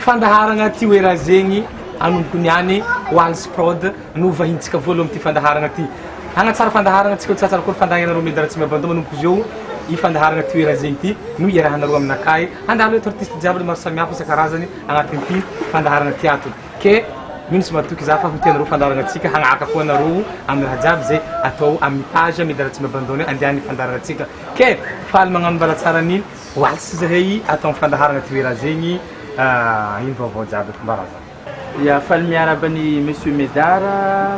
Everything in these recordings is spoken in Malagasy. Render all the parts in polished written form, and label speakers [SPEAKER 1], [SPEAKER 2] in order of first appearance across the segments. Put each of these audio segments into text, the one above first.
[SPEAKER 1] fandaharagna ty hoe raha zegny anomboko niany Wals Prod no vahintsika voalohany ty fandaharagna ty hagnatsara fandaharagna tsika tsatsara koa fandahagnanareo medy tsy mabando manomboko zao i fandaharagna ty hoe raha zegny ty no iarahanareo aminakay andalo eto artiste jiaby maro samihafa isan-karazany agnatin'ny ty fandaharagna ty ato ke mino tsy matoky za fa hotianareo fandaharagna tsika hagnaka koa anareo amin'ny raha jiaby zay atao amin'ny page medy tsy mabandony andiany fandaharagna tsika ke faly magnano mbala tsara ny Wals zahay atao fandaharagna ty hoe raha zegny ino vaovao jiaby mbaraza
[SPEAKER 2] ya faly miarabany monsieur Medara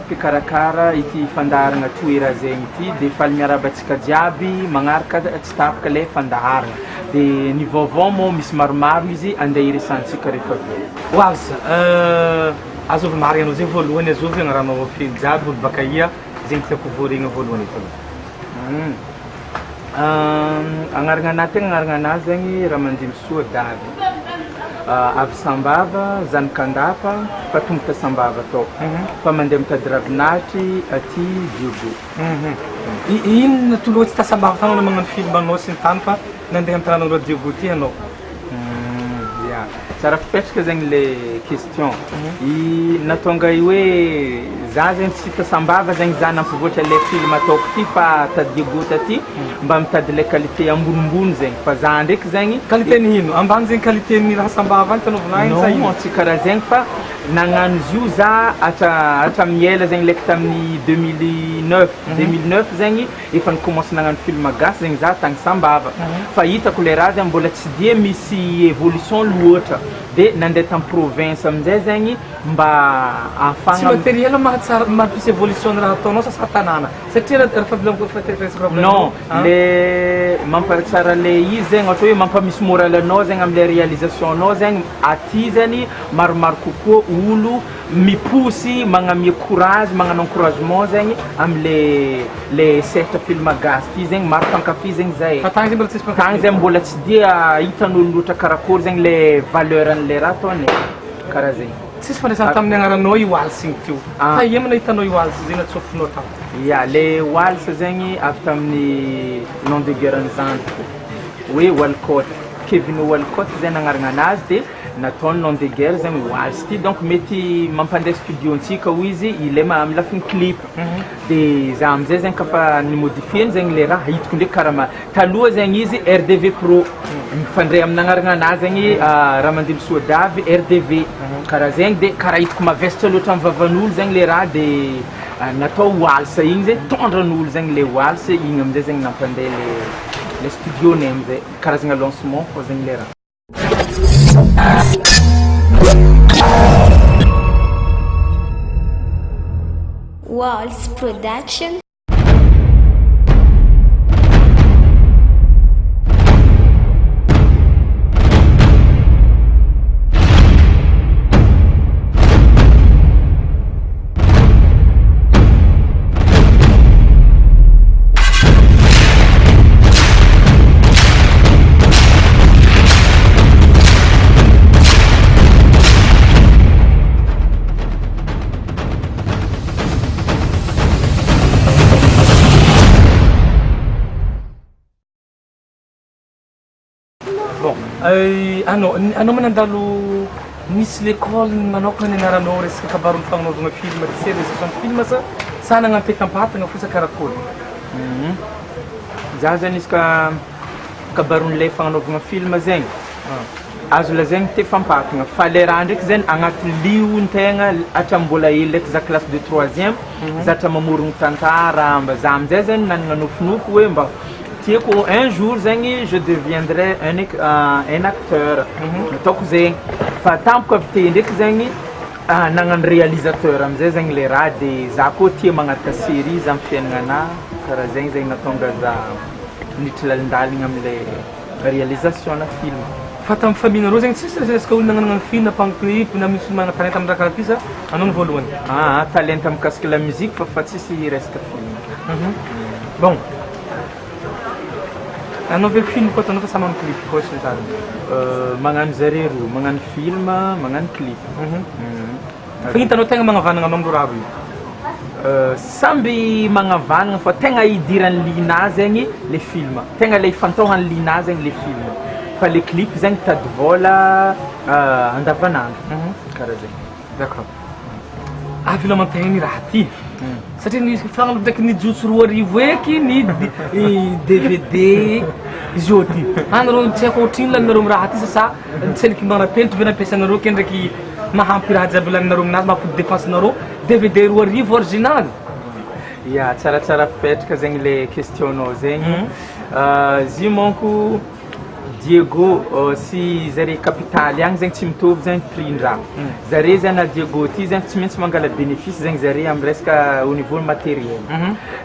[SPEAKER 2] pikarakara ity fandaharagna toera zegny ty de faly miarabatsika jiaby magnaraka tsy tapaka le fandaharagna de ny vaovao mo misy maromaro izy andeha iresantsika rehefa avy
[SPEAKER 1] Wals azovy mary anao zay voalohany azovy agnaranao fely jiaby olo baka ia zegny tiako voaregna voalohany eto
[SPEAKER 2] agnaragna anahy tegna agnaragna anahy zegny Ramandimy Soa Davy avy Sambava Zanakandapa fa tonga ta Sambava tao fa mandeha mitady ravinahitry aty Diogo
[SPEAKER 1] ino toloatsy ta Sambava tanao na magnano film anao sy ny tany fa nandeha amin'ny tananao Diogo ty anao
[SPEAKER 2] ya tsara fipetraka zegny le question i natonga i hoe za zegny tsy ta Sambava zegny za nampivoatra le film ataoko ty fa ta Diogo taty mba mitady le qualité ambonimbony zegny fa za ndraiky zegny
[SPEAKER 1] qualité ny ino ambany zegny qualité ny raha Sambava ny tanaovina iny sa ino
[SPEAKER 2] non tsy karaha zegny fa nagnano izy io za atra miela zegny leka tamin'ny 2009 zegny efa nikomansy nagnano film gasy zegny za tagny Sambava fa hitako le raha zegny mbola tsy dia misy évolution loatra de nandeha tam province amizay zegny mba afagna
[SPEAKER 1] tsy matériel mahatsara mampisy évolution raha ataonao sa tanàna satria rehefa bilaniko
[SPEAKER 2] non le mampatsara le izy zegny ohatra hoe mampamisy moral anao zegny amile réalisation anao zegny aty zany maromaro kokoa olo miposy magnamia courage magnano encouragement zegny amile le sehatra film gasy ty zegny maro mpankafy zegny zay
[SPEAKER 1] fa tagny zegny mbola tsisy
[SPEAKER 2] tagny zegny mbola tsy dia hitan'olo loatra karakory zegny le valeur an'le raha ataony karaha zegny
[SPEAKER 1] tsisy fandraisana tamin'ny agnaranao i Wals igny teo fa iemana hitanao i Wals zegny natsofinao tao
[SPEAKER 2] ya le Wals zegny avy tamin'ny nom de guerre ny zandriko hoe Walcott Kevin Walcott zegny agnarana anazy de nataony nom de guerre zegny Wals ty donc mety mampandeha studio antsika ho izy ilema amin'ny lafiny clip de za amizay zegny kafa nimodifieny zegny le raha hitako ndraiky karaha taloha zegny izy RDV Pro mifandray amin'ny agnarana anazy zegny Ramandimy Soa Davy RDV karaha zegny de karaha hitako mavesatra loatra amin'ny vavan'olo zegny le raha de natao Wals igny zay tondran'olo zegny le Wals igny amizay zegny nampandeha le studio ny amizay karazagna lancement fô zegny le raha
[SPEAKER 3] Wals Production.
[SPEAKER 1] anao manandalo misy l'école manokana ny anaranao resaka kabaron'ny fagnanovagna film ty réalisation film sa nagnano tefampatagna fosa karakory
[SPEAKER 2] za zany izy ka kabaron'le fagnanovagna film zegny azo lazaigny tefampatagna fa le raha ndraiky zegny agnaty liontegna hatrambola hely ndraiky za classe de 3e zatra mamorogno tantara mba za amizay zegny nanagna nofinofy hoe mba tiako un jour zegny je deviendrai un acteur ataoko zegny fa tampoko avy te ndraiky zegny nagnano réalisateur amizay zegny le raha de za koa tia magnataka série za amin'ny fiaignana karaha zegny zegny natonga za niditra lalindaligna amile réalisation na film
[SPEAKER 1] fa tamin'ny famillenareo zegny tsisy resaka olo nagnanano film napagno clip na misy mana talenta amin'ny raha karaha ty sa anao ny voalohany
[SPEAKER 2] talenta mikasika la musique fa tsisy resaka film
[SPEAKER 1] bon anao ve film koa tanao fa sa magnano clip koa sy ny tariny
[SPEAKER 2] magnano zare roa magnano film magnano clip
[SPEAKER 1] fa hitanao tegna magnavanagna anao am'lo raha roy
[SPEAKER 2] samby magnavanagna fa tegna idiran'ny lina zegny le film tegna le ifantohan'ny lina zegny le film fa le clip zegny tady vôla andavanandro karaha zegny.
[SPEAKER 1] D'accord. Avy lamantegny raha ty satria ny fagnalo ndraiky nijotso 2 arivo eky ny DVD izy io ty anareo tsy haiko ohatrino laninareo raha ty sasa tsy aliky manapentro ve nampiasanareo ke ndraiky mahampy raha jiaby laninareo aminazy mampody dépensenareo DVD 2 arivo original.
[SPEAKER 2] Ya tsaratsara fipetraka zegny le questionao zegny. Izy manko Diego si zare capitale agny zegny tsy mitovy zegny prix-ndraha. Zare zegny na Diego ty zegny tsy maintsy mangala bénéfice zegny zare amin'ny resaka au niveau matériel.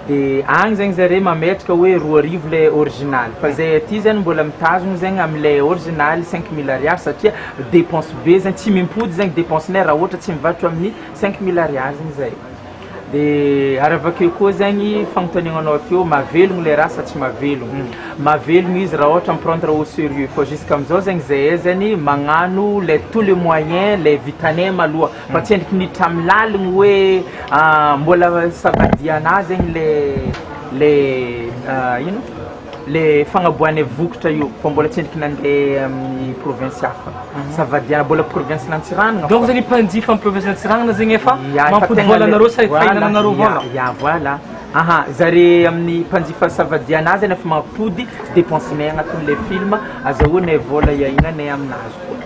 [SPEAKER 2] De agny zegny zare mametraka hoe 2 arivo le original. Fa zay aty zegny mbola mitazogno zegny am'le original 5000 ariary satria dépense be zegny tsy mimpody zegny dépensenay raha ohatra tsy mivarotra amin'ny 5000 ariary zegny zay. De ary avakeo koa zegny fagnontanianao teo mavelogno le raha sa tsy mavelogno. Mavelogno izy raha ohatra miprendre au sérieux fa jusqu'am'izao zegny zay zany magnano le tous les moyens le vitanay maloha fa tsy endriky niditra amin'ny laliny hoe mbola savadiana zegny le ino le fagnaboahany vokatra io fa mbola tsy endriky nandeha amin'ny province hafa savadiana mbola province Nantsiranana.
[SPEAKER 1] Donc zany mpanjifa amin'ny province Nantsiranana zegny efa mampody volanareo sa fahinananareo vola.
[SPEAKER 2] Ya voilà. Aha, zare amin'ny mpanjifa savadiana zany efa mampody dépensenay agnatin'le film azahoanay vola iainanay aminazy koa.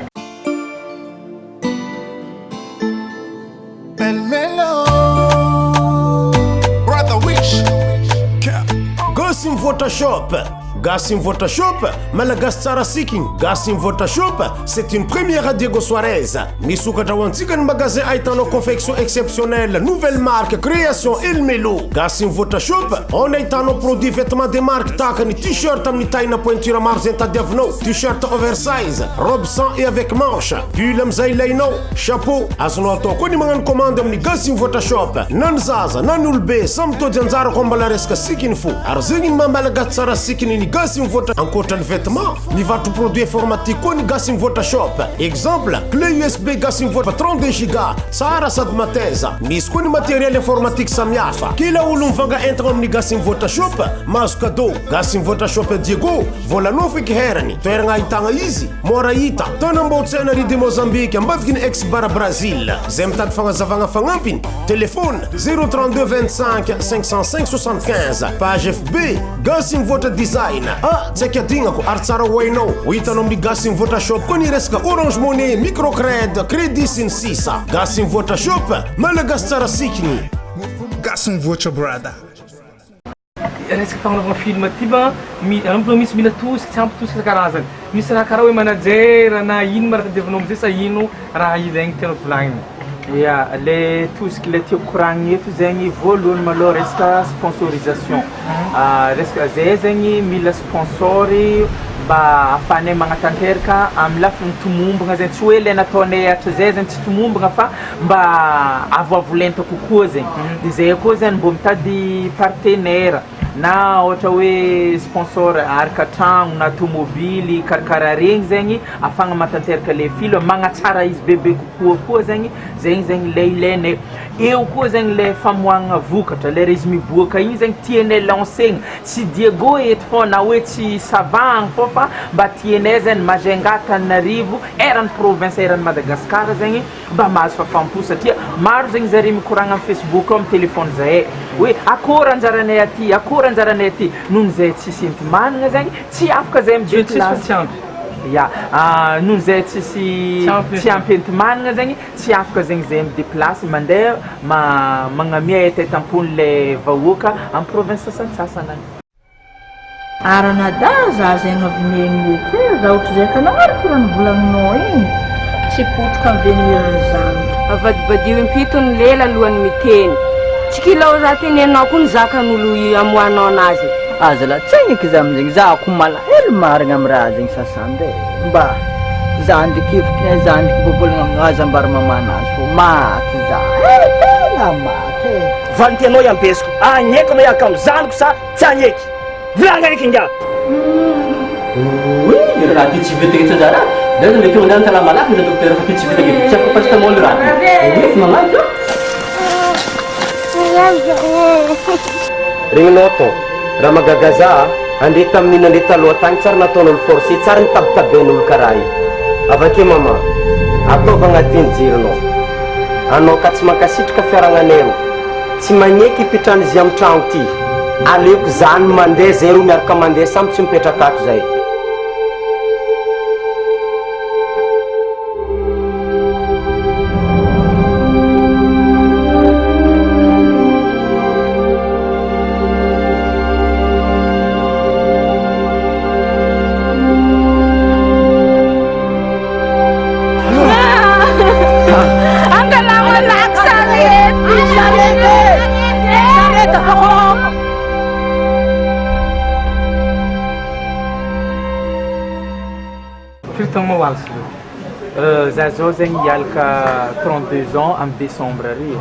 [SPEAKER 4] Gassim Photoshop. Gassim Photoshop, malagasy tsara sikigny. Gassim Photoshop, c'est une première à Diego Suarez. Misokatra ho antsika ny magasin ahitanao confection exceptionnelle, nouvelle marque, création Elmelo. Gassim Photoshop, on ahitanao produit vêtements de marque tahaka ny t-shirt amin'ny taille pointure maro zay tadiavinao, t-shirt oversize, robe sans et avec manche, pull amizay ilainao, chapeau. Azonao atao koa ny magnano commande amin'ny Gassim Photoshop. Na ny zaza, na ny olobe, samy mitody anjara koa mbala resaka sikiny fo. Ary zegny ny mamalagasy tsara sikiny ny Gassim Photoshop. Ankoatran'ny vêtements, mivarotra produit informatique koa ny Gassim Photoshop. Exemple, clé USB Gassim Photoshop 32 Go, tsara sady mateza. Misy koa ny matériel informatique samihafa. Kila olo mivanga entagna amin'ny Gassim Photoshop, mahazo cadeau. Gassim Photoshop Diego, volanao feky herany. Toeragna ahitagna izy, mora hita. Tana Mbotsena Rue de Mozambique, ambadiky ny ex-bar Brazil. Zay mitady fagnazavagna fagnampiny, téléphone 032 25 505 75. Page FB Gassim Photo Design. Tsy akiadignako ary tsara ho hainao ho hitanao amin'ny Gassim Photoshop koa ny resaka Orange Money, microcred, crédit sy ny sisa. Gassim Photoshop, malagasy tsara sikiny.
[SPEAKER 5] Gassim Photo brother.
[SPEAKER 1] Resaka fagnanovana film ty ba misy mila tosika tsy ampy tosika karazany. Misy raha karaha hoe manager na ino mara tadiavinao amizay sa ino raha ilaigny tianao volagniny.
[SPEAKER 2] Ya, le tosika le tiako koragnina eto zegny voalohany maloha resaka sponsorisation. Resaka zay zegny mila sponsory mba ahafahanay magnatanteraka amin'ny lafiny tomombagna zegny tsy hoe le nataonay atra zay zegny tsy tomombagna fa mba avoavolenta kokoa zegny. De zay koa zegny mbo mitady partenaire na ohatra hoe sponsor araka tragno na tomobily karakara regny zegny afagna matanteraka le film magnatsara izy bebe kokoa zegny zegny le ilainay. Eo koa zegny le famoahagna vokatra le izy miboaka igny zegny tianay lancegna tsy Diego eto fô na hoe tsy savagna fô fa mba tianay zegny Majunga, Antananarivo, eran'ny province eran'ny Madagasikara zegny mba mahazo fafampo satria maro zegny zare mikoragna amin'ny Facebook amin'ny téléphone zahay hoe akory anjaranay aty, akory anjaranay aty. Noho zay tsisy enti-managna zegny tsy afaka zay mijery ya noho zay tsisy tsy ampy enti-managna zegny tsy afaka zegny zay midéplace mandeha magnamia etaitampony le vahoaka amin'ny province sasantsasana.
[SPEAKER 6] Aranada za zegny avy miaigny eky za ohatra zay ka namarika raha nivolaninao igny tsy potika avenir zany
[SPEAKER 7] avadibadio impito ny lela alohany miteny tsy kilao za tenenao koa ny zakan'olo amoanao anazy.
[SPEAKER 8] Aza la tsaigniky za amizegny za ko malahelo marigna amin'ny raha zegny sasande mba za ndraiky hevitry za ndraiky bobolagna aminazy ambara mamanazy fô maty za tena maty.
[SPEAKER 9] Vantianao iambesiko agneky anao iaka amin'ny zanako sa tsy agneky volagna eky inga.
[SPEAKER 8] Raha ty tsy vita eto zara leza mety eo andany tala malaky za docteur fa ty tsy vita eto tsy afaka paracetamol raha ty magnano
[SPEAKER 10] regninao ton raha magagaza andeha tamin'iny andeha taloha tagny tsara nataon'olo forcé tsara nitabitaben'olo karaha io avake mama ataova agnatin'ny jerinao anao ka tsy mankasitraka fiaragnanay ro tsy magneky hipitrany izy amin'ny tragno ty aleoko zany mandeha zay ro miaraka mandeha samby tsy mipetraka ato zay
[SPEAKER 2] Zazo zegny hialaka 32 ans en décembre ary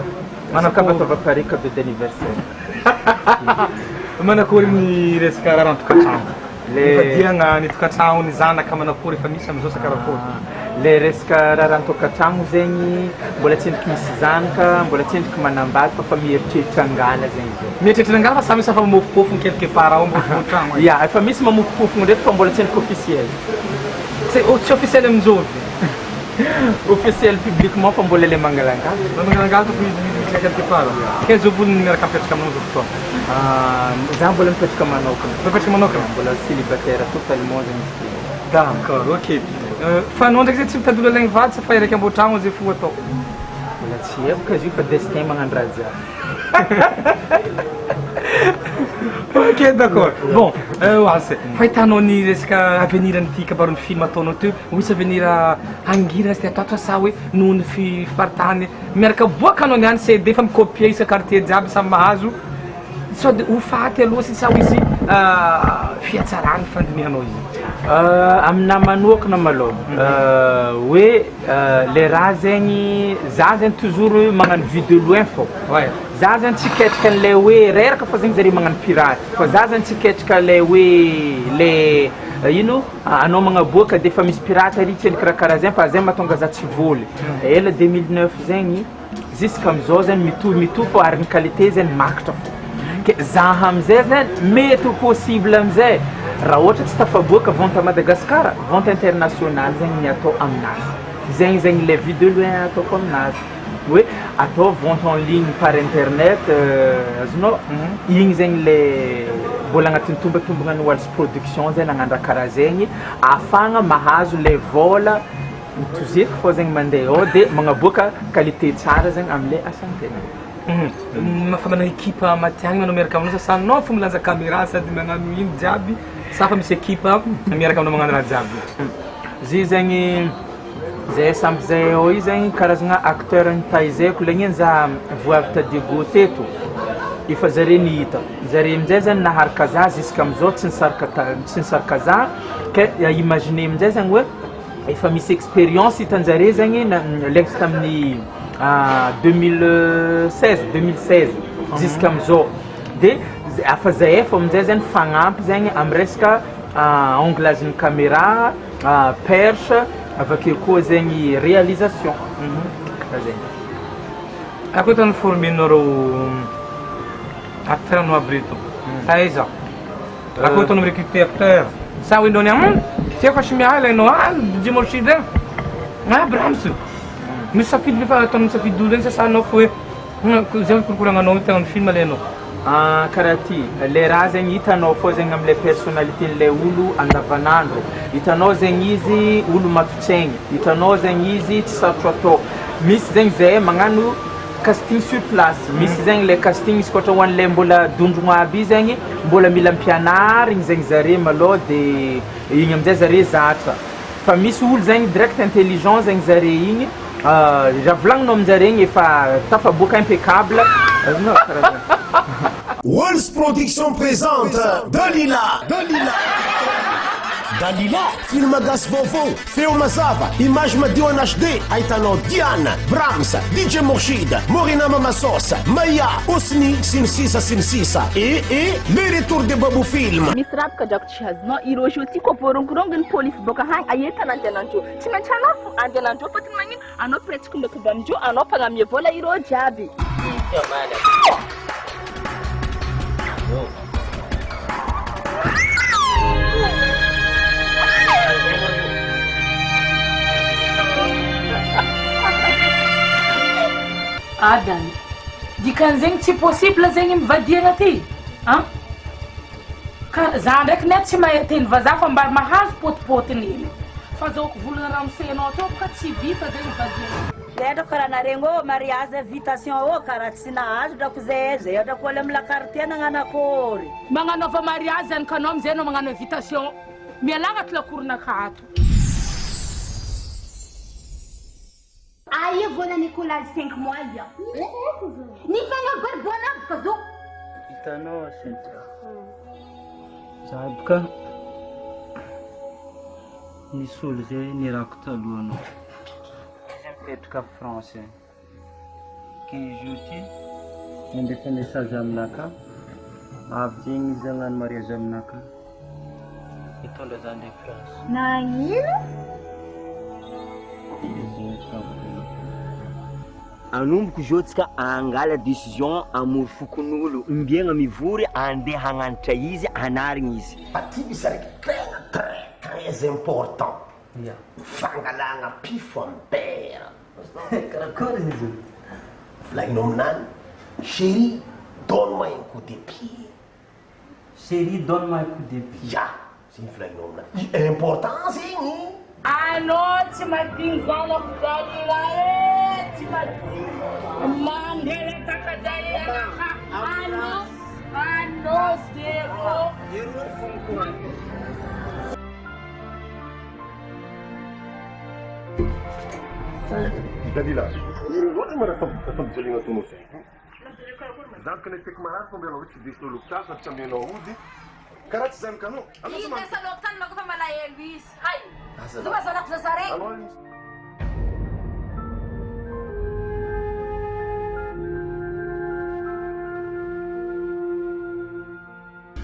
[SPEAKER 2] manaka batova pare cadeau d'anniversaire
[SPEAKER 1] manakory ny resaka raha rantokatrano le diagna ny tokatrano ny zanaka manakory efa misy amizao sakarakory
[SPEAKER 2] le resaka raha rantokatrano zegny mbola tsendriky misy zanaka mbola tsendriky manambady fa mieritreritra angala zegny zao
[SPEAKER 1] mieritreritra angala fa samy safa mamofopofony quelque part ao ambony tragno
[SPEAKER 2] ya efa misy mamofopofony ndraiky fa mbola tsendriky officiel
[SPEAKER 1] c'est officiel amizao
[SPEAKER 2] officiel publiquement fa mbola le mangalangala
[SPEAKER 1] mangalangala to quelque part quinze volony miaraka mipetraka aminao zao fotoana
[SPEAKER 2] za mbola mipetraka manokana
[SPEAKER 1] mipetraka manokana
[SPEAKER 2] mbola célibataire totalement zegny
[SPEAKER 1] d'accord ok fa anao ndraiky zay tsy mitady olo alaigny vady sa fa iraiky ambo-tragno zay fo atao
[SPEAKER 2] mbola tsy haiko ka izy io fa destin magnano raha jiaby
[SPEAKER 1] ok d'accord bon walse fahitanao ny resaka avenir an'ity kabarony film ataonao teo misy avenir angirana sy atao sa hoe noho ny fiparitahany miaraka boaka anao niany CD fa mikopie isa quartier jiaby samy mahazo sao de ho faty aloha sy sa izy fiatsarany fandinihanao izy
[SPEAKER 2] amina manokana malôha hoe le raha zegny za zegny toujours magnano vue de loin fô za zegny tsy ketrika an'lay hoe reraka fa zegny zare magnano pirate fa za zegny tsy ketrika lay hoe le ino anao magnaboaka de fa misy pirate ary tsendriky raha karaha zegny fa zegny mahatonga za tsy voly ela 2009 zegny jusqu'à amizao zegny mito fô ary ny qualité zegny makatra fô ke zaha amizay zegny mety possible amizay raha ohatra tsy tafaboaka vente à Madagascar vente internationale zegny atao aminazy zegny le vue de loin ataoko aminazy hoe atao vente en ligne par internet azonao igny zegny le mbola agnatin'ny tombatombagna ny Waltz production zegny nagnano raha karaha zegny afagna mahazo le vola mitozeko fô zegny mandeha ao de magnaboaka qualité tsara zegny am'le asantegna
[SPEAKER 1] fa manao équipe matiagny manao miaraka aminao sa anao fo milanja caméra sady magnano ino jiaby sa fa misy équipe miaraka aminao magnano raha jiaby
[SPEAKER 2] zy zegny zay samby zay ao io zegny karazagna acteur nitaizeko legniny za voavy Diego teto efa zare nihita zare amizay zegny naharaka za jusqu'à amizao tsy nisaraka za ke imagine amizay zegny hoe efa misy expérience hitanjare zegny lex tamin'ny 2016 jusqu'à amizao de afa zay efa amizay zegny fagnampy zegny amy resaka anglazin'ny caméra perche avake koa zegny réalisation zegny
[SPEAKER 1] akoa tany formenao rô acteur no aby reto aiza akoa tany recruter acteur sa hoe ndao ny tiako asimiala ianao Jimorshid regny Brahms misy safidy fa ataonao safidy olo regny sasanao fa hoe zay korokorananao tegnany film alainao
[SPEAKER 2] karaha ty le raha zegny hitanao fô zegny am'le personnalité-n'lay olo andavanandro hitanao zegny izy olo matotsaigny hitanao zegny izy tsy sarotro atao misy zegny zay magnano casting sur place misy zegny le casting izy koatra hoan'le mbola dondrogno aby zegny mbola mila mpianarigny zegny zare malôha de igny amizay zare zatra fa misy olo zegny direct intelligent zegny zare igny raha volagninao aminjare igny efa tafaboaka impeccable azonao karaha
[SPEAKER 4] Waltz Production présente Dalila film gasy vaovao feo mazava image madio en HD ahitanao Diana Brahms DJ Morshid Morina Mamasos Maya Osni sy ny sisa et le retour de Babou Film
[SPEAKER 6] misy rabaka drako tsy azonao ireo jeu ty koa voarongorongo ny police boka hagny aentana andehanandreo tsy maintsy anao fo andehanandreo fôtony magnino anao presque mbeko amindreo anao mpagnamia vola ireo jiaby
[SPEAKER 11] adany dikany zegny tsy possible zegny mivadiana ty ka za ndraiky ne tsy mahiteny vazaha fa mba mahazo potipotiny iny fa zaoko volana ramsenao tao ka tsy vita zegny vadiana
[SPEAKER 12] Leda karaha naregny ô mariage invitation ô karaha tsy nahazo drako zay drako ole amin'ny lakarité nagnanakory
[SPEAKER 11] magnanaova mariage zany ka anao amizay anao magnano invitation mialagna ty lakorona akato
[SPEAKER 13] Aia vola Nicolas 5 mois ia. Ni fanga barbona kazo.
[SPEAKER 8] Hitanao Cynthia. Za boka nisy olo zay nirako talohanao. Izy mipetraka France. Ke izy io ty mandefa message aminaka. Avy zegny izy hagnano mariage aminaka. Hitondra za ndeha France.
[SPEAKER 13] Nagnino?
[SPEAKER 9] Anomboko zao tsika angala décision amory fokon'olo mbiagna mivory andeha hagnanitra izy anarigny izy
[SPEAKER 4] aty misy raiky très important fangalagna pifo ambera
[SPEAKER 8] karakory izy
[SPEAKER 4] volagninao aminany chéri donne-moi un coup de pied
[SPEAKER 8] chéri donne-moi un coup de pied
[SPEAKER 4] ya zegny volagninao aminany important zegny
[SPEAKER 11] anao tsy madigny zanako dalila tsy madigny mandela takadayanaka anao zero
[SPEAKER 4] Dalila, irigota mara fampijalina tono sai. Zany kaneteko marary fa mbela tsy desinao lopitasy na tsy amenao ody karaha tsy zany kanao
[SPEAKER 14] Desa lokotany mako fa malahelo izy hay zoma zanako zazare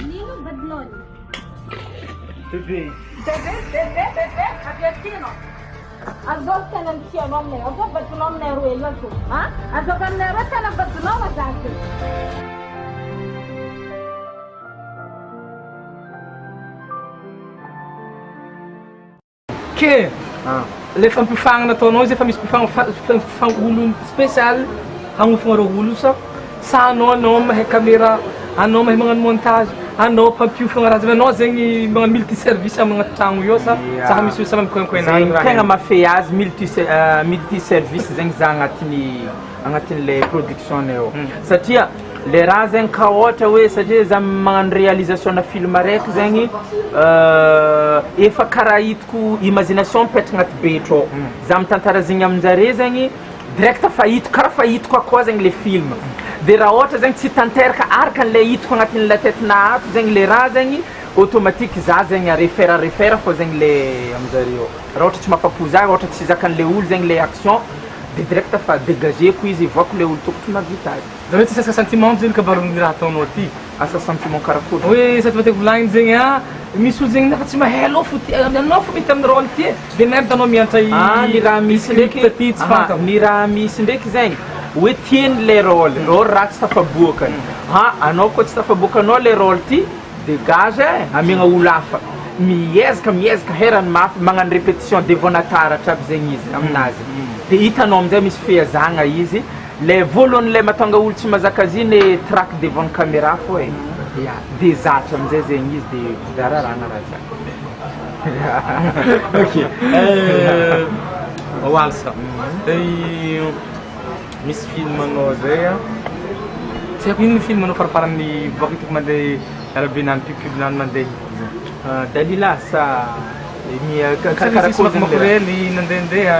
[SPEAKER 13] Nino badloni?
[SPEAKER 8] Bébé.
[SPEAKER 11] Bébé, avertino. Azok tena mtianao aminay, azok badinao aminay roa ela to. Azok aminay roa tena badinao mazany.
[SPEAKER 1] Ke le fampifagna nataonao izy efa misy mpifagna olo spécial hagnofagna reo olo sa anao mahay caméra anao mahay magnano montage anao mpampiofagna raha zany anao zegny magnano multi service amagnaty tragno io sa misy olo sa mamikoenkoena
[SPEAKER 2] tegna mafay azy multi service zegny za agnatin'le production eo satria le raha zegny ka ohatra hoe satria za magnano réalisation na film araiky zegny efa karaha hitako imagination mipetraka agnaty betro ao za mitantara zegny aminjare zegny direct fa hitako karaha fa hitako akao zegny le film de raha ohatra zegny tsy tanteraka araka an'le hitako agnatin'le tetina ato zegny le raha zegny automatique za zegny refera fô zegny le aminjareo raha ohatra tsy mafapo za ohatra tsy zakan'le olo zegny le action de direct fa dégageko izy ivoako le olo tokotry mavita azy
[SPEAKER 1] zany hoe tsy sasaka sentiment zegny kabaron'ny raha ataonao ty
[SPEAKER 2] asa sentiment karakory
[SPEAKER 1] hoe sady mateko volagniny zegny misy olo zegny nefa tsy mahay anao fo anao fo mety amin'ny rôle ty de merde anao miantra
[SPEAKER 2] ny raha misy ndraiky
[SPEAKER 1] ty tsy fantako
[SPEAKER 2] ny raha misy ndraiky zegny hoe tieny le rôle raha tsy tafaboakany anao koa tsy tafaboakanao le rôle ty dégage amiagna olo hafa miezaka herany mafy magnano répétition devonataratra aby zegny izy aminazy de hitanao amizay misy fihazagna izy le voalohany le mahatonga olo tsy mazaka azy iny track devant caméra fo e de zatra amizay zegny izy de dararana raha
[SPEAKER 1] ok walsa misy film anao zay tsy haiko ino film anao faraparany boaka hitako mandeha arabenany pibnany mandeha
[SPEAKER 2] Dalila sa
[SPEAKER 1] karakory nandehandeha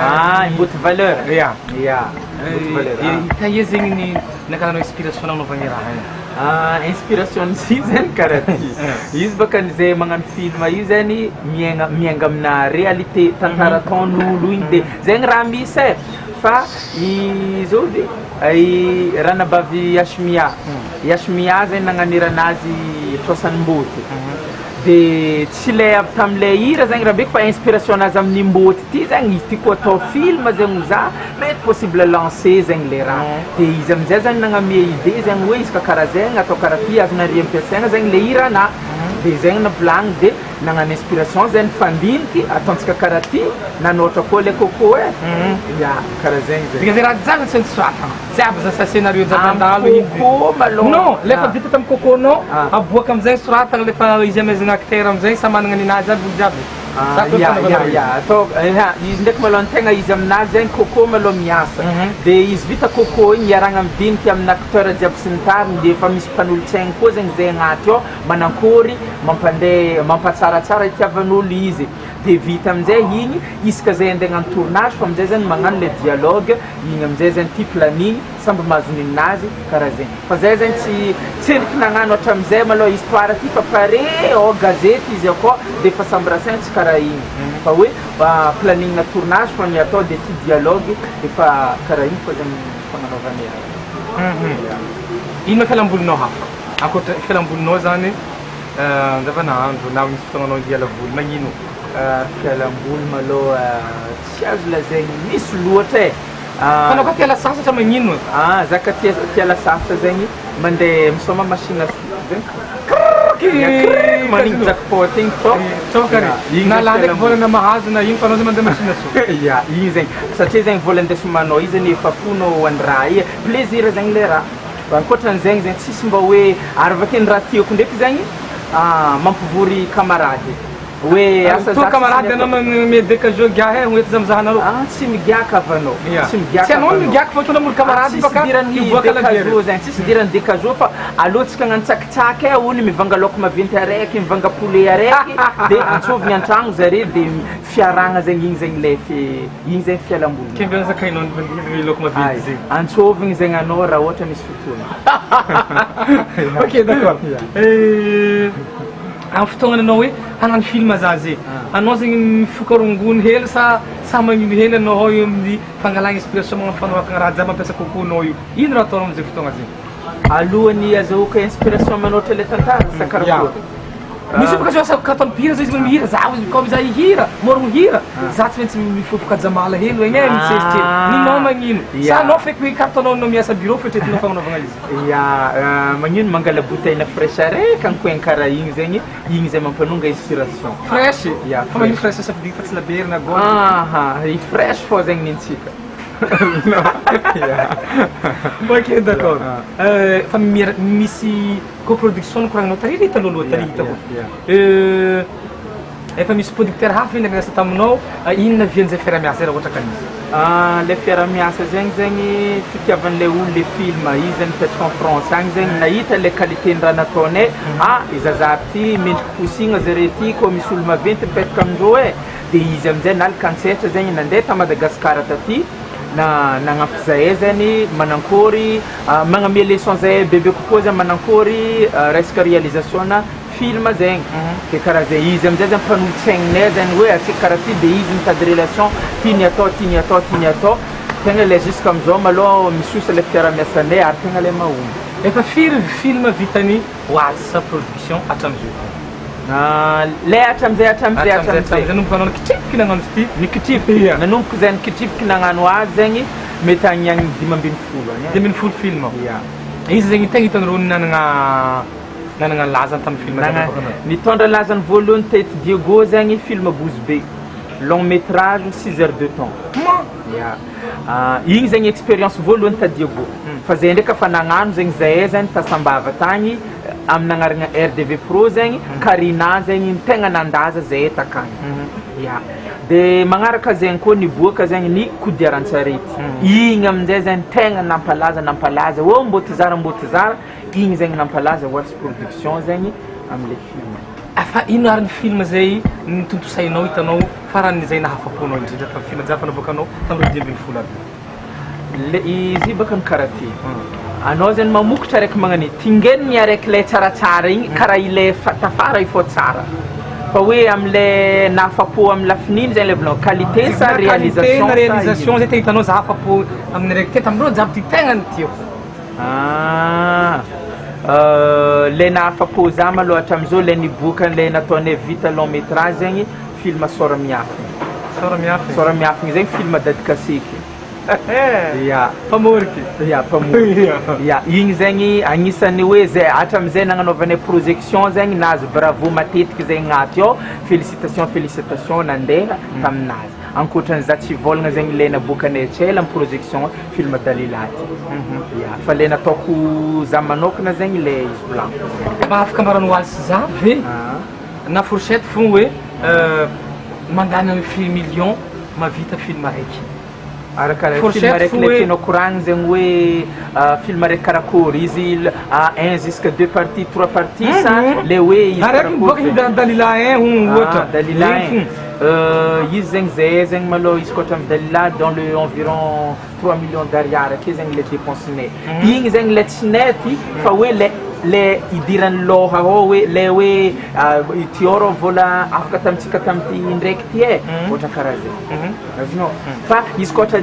[SPEAKER 2] imboty valeur
[SPEAKER 1] itaia zegny ny nakaranao inspiration nagnaovagny raha
[SPEAKER 2] inspiration sy zany karaha ty izy baka zay magnano film io zany miainga amina réalité tantara ataon'olo igny de zegny raha misy e fa izao de ranabavy Yashmia zegny nagnaniranazy trosan'imboty de tsy le avy tam'le hira zegny raha beky fa inspiration nazy amin'ny imboty ty zegny izy tiako atao film zegny za mety possible lancer zegny le raha de izy amizay zany nagnamia idée zegny hoe izy ka karaha zegny atao karaha ty azonare ampiasaigna zegny le hirana dia zegny navolagny dia nagnano inspiration zay nifandiniky ataontsika karaha ty nanoatra koa le coco e ya karaha zegny zay
[SPEAKER 1] dika zay raha jiaby tsy nisoratana jiaby za sa scénario jiaby andalo
[SPEAKER 2] coco malôha
[SPEAKER 1] non lefa vita tamin'ny coco nao aboaka amizay soratana lefa izy amezana acteur amizay sa managna ninazy aby olo jiaby
[SPEAKER 2] izy ndraiky malôha ny tegna izy aminazy zegny coco malôha miasa dia izy vita coco igny iaragna midiniky amin'ny acteur jiaby sy ny tariny dia efa misy mpanolotsaigny koa zegny zay agnaty ao manankory mampandeha mampatsaratsara itiavan'olo izy dia vita amin'izay igny isaka zay andeha hagnano tournage fa amin'izay zegny magnano le dialogue igny amin'izay zegny ty planigny samby mahazo ninazy karaha zegny fa zay zegny tsy endriky nagnano hatramin'izay malôha histoire ty fa pare ao gazety izy akao dia efa samby rasaigny tsy karaha igny fa hoe planigny na tournage fa ny atao dia ty dialogue efa karaha igny fa zegny fagnanaovany
[SPEAKER 1] ino fialambolinao hafa ankoatra fialambolinao zany andavanandro na misy fotoagnanao hialavoly magnino
[SPEAKER 2] fialamboly malôha tsy azo lazaigny misy loatra e
[SPEAKER 1] fanao koa tiala sasatra magnino
[SPEAKER 2] zaka tiala sasatra zegny mandeha misoma machine manigny jackpot igny
[SPEAKER 1] na la ndraiky volana mahazo na ino fanao zay mandeha machine so
[SPEAKER 2] ya igny zegny satria zegny vola ndesomanao izy ny efafonao andraha i plaisir zegny le raha ankoatran'zegny zegny tsisy mba hoe ary vakeny raha tiako ndraiky zegny mampivory camarade hoe
[SPEAKER 1] to camarade anao medeka jeu giahe hoety za mizaha anareo
[SPEAKER 2] tsy migiaka avanao
[SPEAKER 1] tsy anao migiaka fa tonamolo camarade baka
[SPEAKER 2] ivoaka lagero zegny tsisy dirany dekazo fa alohantsika hagnano tsakitsaky ony mivanga laoko maventy araiky mivanga poulet araiky dia antsovigny an-tragno zare dia fiaragna zegny igny zegny le igny zegny fialamboly
[SPEAKER 1] kembe zakainao laoko maventy zegny
[SPEAKER 2] antsovigny zegny anao raha ohatra misy fotoana
[SPEAKER 1] ok d'accord amin'ny fotoagnana anao hoe hagnano film za zay anao zegny mifokarongony hely sa magnino hely anao ao io amin'ny fangalagna inspiration magnano fanoratagna raha jiaby mampiasa coconao io ino raha ataonao amizay fotoagna zegny
[SPEAKER 2] alohany azahoaka inspiration manoatra le tantara sakarakory
[SPEAKER 1] misy baka zao katao mihira zay izy mihira za comme za ihira morogno hira za tsy maintsy mifofoka jamala hely egny mitseritrely ninao magnino sa anao feky hoe cartonao nao miasa bureau fetretinao fagnanaovagna izy
[SPEAKER 2] ya magnino mangala bouteille na fraîche araiky ankoegny karaha igny zegny igny zay mampanonga inspiration
[SPEAKER 1] fraîche fa magnino fraîche safidiky fa tsy laberina gô
[SPEAKER 2] i fraîche fô zegny nintsika
[SPEAKER 1] ok d'accord fa misy coproduction koragnanao tary hitanao loha tary hitako efa misy producteur hafa iny miasa taminao inona vian'zay fiaramiasa raha ohatra kanizy
[SPEAKER 2] le fiaramiasa zegny zegny fitiavan'le olo le film izy mipetraka en France agny zegny nahita le qualité ny raha nataonay izazary ty mendriky posigna zare ty koa misy olo maventy mipetraka amindreo e dia izy amin'izay nalikansehatra zegny nandeha ta Madagasikara taty nagnampy zahay zany manankory magnamia leçon zahay bebe kokoa zany manankory resaka réalisation na film zegny dia karaha zay izy amin'izay zany mpanolotsaigninay zany hoe asika karaha ty dia izy mitady relation tiany atao tiany atao tiany atao tegna le jusque amizao maloha misosa le fiaramiasanay ary tegna le mahomby
[SPEAKER 1] efa firy film vitany Waltz production hatramizao
[SPEAKER 2] le hatramizay
[SPEAKER 1] nanomboka anao nikitripiky nagnano ty
[SPEAKER 2] nikitripiky nanomboka zay nikitripiky nagnano azy zegny mety agny 5
[SPEAKER 1] film izy zegny tegna hitanareo nanagna lazany tamin'ny film
[SPEAKER 2] nitondra lazany voalohany tety Diego zegny film Bouzy Be long métrage 6 heures de temps igny zegny expérience voalohany ta Diego fa zay ndraiky fa nagnano zegny zahay zany tasambava tagny amin'ny agnarana RDV Pro zegny Karina zegny tegna nandaza zahay takagny dia magnaraka zegny koa niboaka zegny ny kodiaran-tsarety igny amin'izay zegny tegna nampalaza ô mbotizara igny zegny nampalaza Waltz production zegny am'le film
[SPEAKER 1] fa ino ary ny film zay nitontosainao hitanao farany zay nahafaponao indrindra fa film zay fanavoakanao tamin'ny 2020
[SPEAKER 2] le izy baka ny karaha ty anao zany mamokotra araiky magnani tingeniny araiky le tsaratsara igny karaha ile tafara ifo tsara fa hoe am'le nahafapo amin'ny lafininy zay le volanao qualité sa réalisation
[SPEAKER 1] zay tegna hitanao za hafapo amin'ny raiky ty tamin'ireo jiaby ty tegna ny tiako
[SPEAKER 2] le nahafapo za maloha hatramizao le niboaka le nataonay vita long métrage zegny film Sora miafina zegny film Dady Kaseky Ya pamorky ya pamorky ya igny zegny agnisan'ny hoe zay hatram'izay nagnanaovanay projection zegny nazy bravo matetiky zegny agnaty ao félicitation nandeha taminazy ankoatran'ny za tsy volagna zegny ilaina bokanay atsela amin'ny projection film Dalilaty ya fa le nataoko za manokana zegny le izy blanco
[SPEAKER 1] mba afaka marano walse za ve na fourchette fogna hoe mandany amin'ny million mavita film araiky
[SPEAKER 2] arakaraka film araiky le tianao koragny zegny hoe film araiky karakory izy 1 jusqu'à 2 parties 3 parties sa le hoe izy
[SPEAKER 1] araiky boka Dalila 1 ohatra
[SPEAKER 2] Dalila 1 izy zegny malo izy koatra amin'ny Dalila dans le environ 3 millions d'ariary ake zegny le dépensenay igny zegny le tsy nety fa hoe le idiran'ny loha ao hoe le hoe tioro vola afaka tamitsika tamity ndraiky ty ohatra karaha zegny azonao fa izy koatra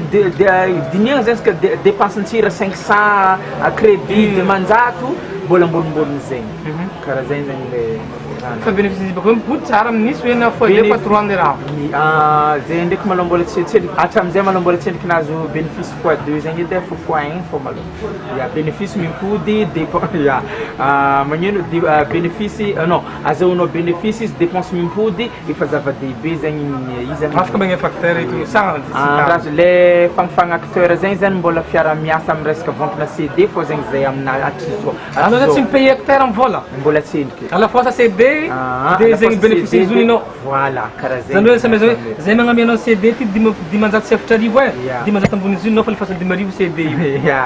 [SPEAKER 2] diniagna zegny saka dépensentsira 500 crédit dimanjato mbola ambolombolony zegny karaha zegny zegny le fa bénéfice bako mipody tsara amin'isy hoe na fois 2 fois 3 ande raha zay ndraiky malo mbola tsendriky hatram'izay malo mbola tsendriky nahazo bénéfice fois 2 zegny edy fois 1 fô malo ya bénéfice mipody ya magneno bénéfice non azahoanao bénéfice izy dépense mipody efa zava-dehibe zegny izy
[SPEAKER 1] afaka magna facteur eto
[SPEAKER 2] raha le fagnafagna acteur zegny zany mbola fiara-miasa amin'ny resaka ventena CD fô zegny zay amina atrizao
[SPEAKER 1] anao zany tsy mipaye acteur amin'ny vola
[SPEAKER 2] mbola tsendriky
[SPEAKER 1] à la fois ça CD de zegny bénéfice izy honinao
[SPEAKER 2] voilà karaha zegny
[SPEAKER 1] zany hoe samay zany hoe zay magnamianao CD ty dimanjato sy efatra arivo dimanjato ambony izy nao fa lefa 5 CD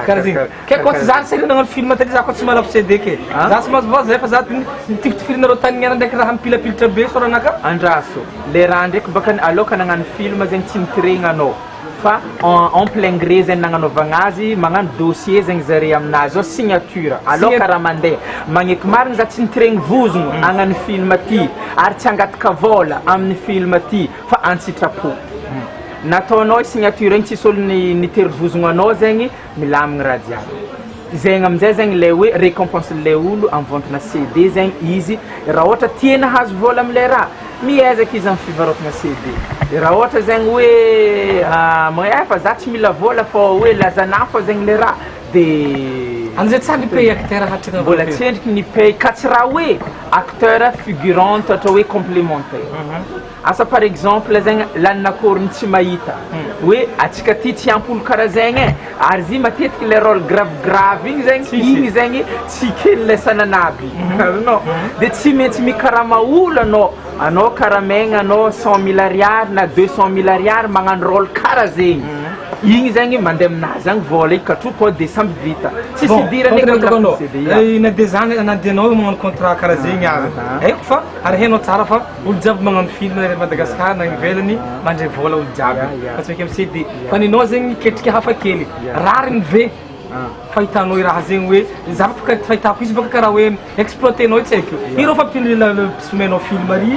[SPEAKER 1] karaha zegny ke koa tsy zany sérieux nagnano film tady za koa tsy malafo CD ke za sy mahazo zay fa za tifitifirinareo tanignana ndraiky raha mipilapilatra be soranaka
[SPEAKER 2] andraso le raha ndraiky baka aloka nagnano film zegny tsy nitiregna anao fa en plein gré zegny nagnanaovagna azy magnano dossier zegny zare aminazy ao signature aloka raha mandeha magneky marigny za tsy nitiregny vozogno agnano film ty ary tsy angataka vola amin'ny film ty fa antsitrapo nataonao signature igny tsisy olo nitery vozogno anao zegny milamigny raha jiaby zegny amizay zegny le hoe récompense le olo amin'ny ventena CD zegny izy raha ohatra tiana hazo vola amile raha miezaka izy amin'ny fivarotana CD raha ohatra zegny hoe fa za tsy mila vola fa hoe lazana fa zegny le raha de
[SPEAKER 1] anzay tsara nipay acteur hatrana
[SPEAKER 2] mbola tsendriky nipay ka tsy raha hoe acteur figurante ohatra hoe complémentaire asa par exemple zegny laninakoriny tsy mahita hoe atsika ty tsy ampolo karaha zegny ary zy matetiky le rôle grave igny zegny zegny tsy kely lesananaby no de tsy maintsy mikarama olo anao karamegna anao 100 000 ariary na 200 000 ariary magnano rôle karaha zegny igny zegny mandeha aminazy zany vola io katropo de samby vita tsy sidirany
[SPEAKER 1] na de zany anadianao magnano contrat karaha zegny haiko fa ary hainao tsara fa olo jiaby magnano film Madagasikara na ivelany mandray vola olo jiaby fa tsy make CD fa ninao zegny ketriky hafa kely rariny ve fahitanao i raha zegny hoe zavaka fahitako izy baka karaha hoe exploitenao tsy haiko ireo fampisomenao film ary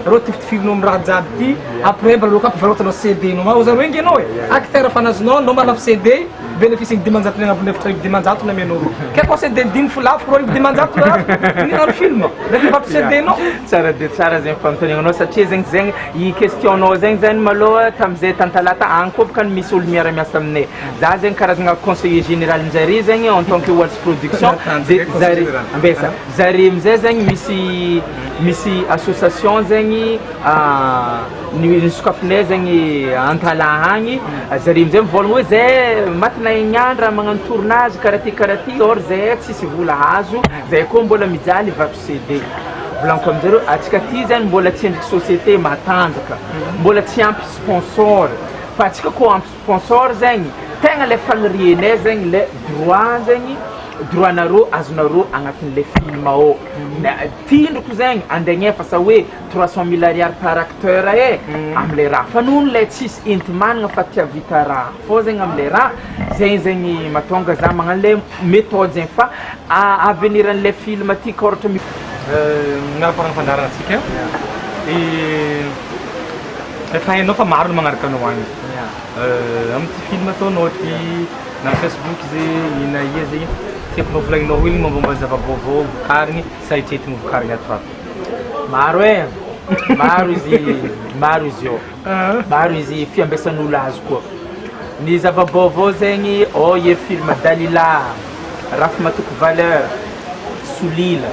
[SPEAKER 1] reo tifitifirinao amin'ny raha jiaby ty après baloko ampivarotanao CD nao mao zany hoe ngenao acteur fanazonao nao malafo CD bénéfice ny dimanjato nagnabony efatra dimanjato namenao ke koa CD dimy folafo roa dimanjato ninano film ndraiky mivarotra CD nao
[SPEAKER 2] tsara de tsara zegny fanontanianao satria zegny i questionnao zegny zany maloha tamizay tantalata agny koa baka misy olo miara-miasa aminay za zegny karazagna conseiller général njare zegny en tant que Waltz production zare amizay zegny misy association zegny nisokafinay zegny antala agny zare amizay mivolagna hoe zay matina ignandra magnano tournage karaha ty or zay tsisy vola azo zay koa mbola mijaly vato CD blanco amizareo atsika ty zany mbola tsy endriky société matanjaka mbola tsy ampy sponsor fa atsika koa ampy sponsor zegny tegna le fagnirianay zegny le droit zegny droit-nareo azonareo agnatin'le film ao tindroko zegny andegnefa sa hoe 300 000 ariary par acteur amile raha fa noho le tsisy enti managna fa tia vita raha fô zegny amile raha zegny matonga za magnano le méthode zegny fa aveniran'le film ty ka ohatra
[SPEAKER 1] naraparagna fandaranatsika efa hainao fa maro magnaraka anao agny amty film ataonao ty na Facebook zay ina ia zegny tiakonao volagninao hoe mombamomba zava-baovao vokarigny sahitrety vokarigny ato ato
[SPEAKER 2] maro maro izy ao maro izy fiambesan'olo azy koa Ny zava-baovao zegny oye film Dalila, Rafy Matoky Valeur, Solila.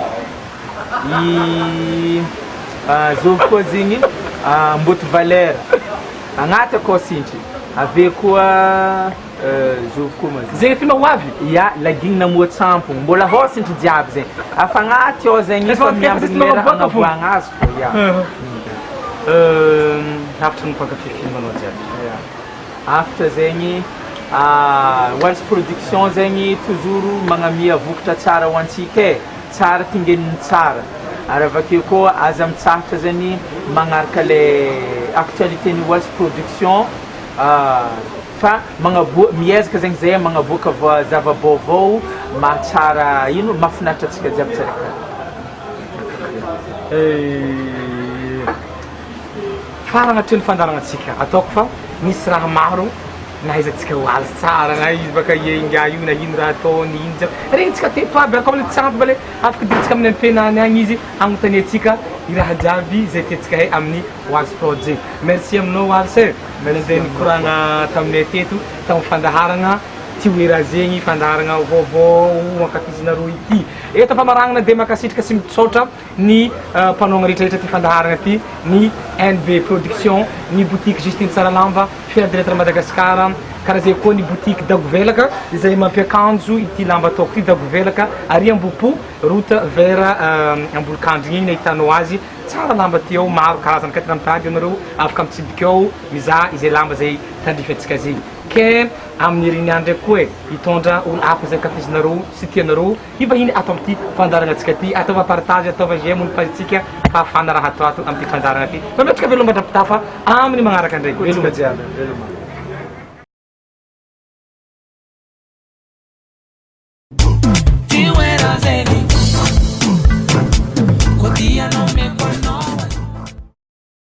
[SPEAKER 2] I zovy koa zegny Mboto Valeur. Agnaty akao sintry. Ave koa zovy koa ma
[SPEAKER 1] zegny film ho avy?
[SPEAKER 2] Ya, Lagigny namoa tsampogno. Mbola hao sintry jiaby zegny. Afa agnaty ao zegny fa miambiny lera agnavoagna azy fô ya.
[SPEAKER 1] Hafatra mpankafy film anao jiaby.
[SPEAKER 2] After zegny Waltz Production zegny toujours magnamia vokatra tsara ho antsika e, tsara tingeniny tsara. Ary avakeo koa aza mitsahatra zegny magnaraka le actualité ny Waltz Production fa miezaka zegny zay magnaboaka zava-baovao mahatsara ino mahafinaritra antsika jiaby tsara.
[SPEAKER 1] Faragna hatreny fandaragna antsika ataoko fa misy raha maro nahaizantsika oazy tsara na izy baka inga io na ino raha ataony ino jiaby regny tsika teto aby akao le tsampy bale afaka dintsika amin'ny ampenany agny izy agnontany atsika i raha jiaby zay tiatsika hay amin'ny Waltz Prod. Merci aminao Waltz e, mandeha nikoragna taminay teto tamin'ny fandaharagna ty oera zegny fandaharagna vaovao ankafizinareo ity. Eto famaragnana dia makasitraka sy mitsaotra ny mpanaogna rehetrarehetra ty fandaharagna ty, ny NB Production, ny boutique Justine Tsaralamba, fiara directeur Madagasikara, karaha zay koa ny boutique Dagovelaka izay mampiakanjo ity lamba ataoko ty Dagovelaka, ary Ambopo, route vers Ambolokandrigny igny nahitanao azy. Tsara lamba ty ao, maro karazana katira mitady anareo afaka mitsidika ao mizaha izay lamba zay tandrifatsika zegny. Ke amin'ny riny andro koa e hitondra olo hafa zay kafizinareo sy tianareo ivahiny ato amin'ity fandaragna atsika ty, ataova partage, ataova j'aime olo pazitsika fahafana raha atao ato amin'ity fandaragna ty. Mametraka veloma madrapitafa amin'ny magnaraka ndray. Veloma jiaby.